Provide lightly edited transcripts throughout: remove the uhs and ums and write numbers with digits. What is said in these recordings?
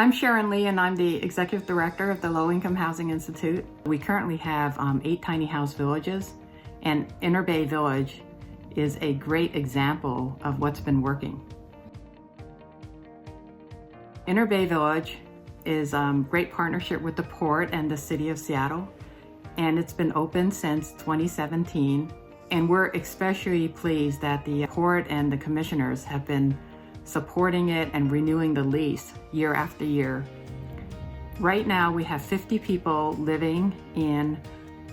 I'm Sharon Lee, and I'm the Executive Director of the Low Income Housing Institute. We currently have 8 tiny house villages, and Interbay Village is a great example of what's been working. Interbay Village is a great partnership with the Port and the City of Seattle, and it's been open since 2017. And we're especially pleased that the Port and the commissioners have been supporting it and renewing the lease year after year. Right now we have 50 people living in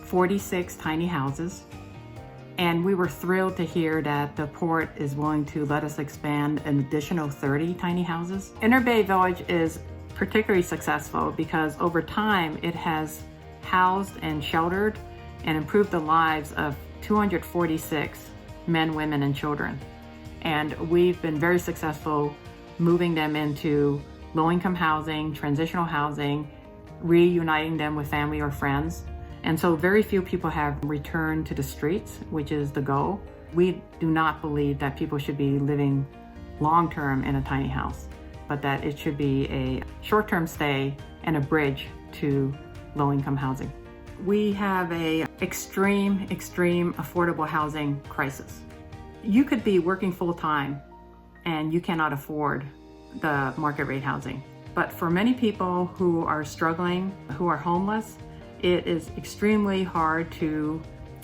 46 tiny houses, and we were thrilled to hear that the Port is willing to let us expand an additional 30 tiny houses. Interbay Village is particularly successful because over time it has housed and sheltered and improved the lives of 246 men, women, and children. And we've been very successful moving them into low-income housing, transitional housing, reuniting them with family or friends. And so very few people have returned to the streets, which is the goal. We do not believe that people should be living long-term in a tiny house, but that it should be a short-term stay and a bridge to low-income housing. We have a extreme affordable housing crisis. You could be working full-time and you cannot afford the market rate housing. But for many people who are struggling, who are homeless, it is extremely hard to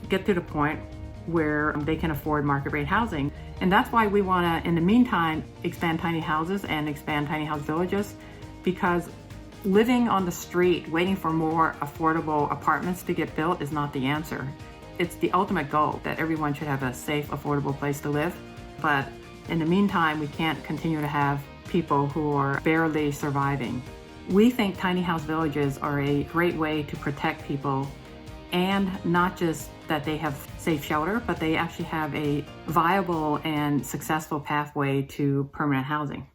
get to the point where they can afford market rate housing. And that's why we want to, in the meantime, expand tiny houses and expand tiny house villages, because living on the street, waiting for more affordable apartments to get built is not the answer. It's the ultimate goal that everyone should have a safe, affordable place to live. But in the meantime, we can't continue to have people who are barely surviving. We think tiny house villages are a great way to protect people, and not just that they have safe shelter, but they actually have a viable and successful pathway to permanent housing.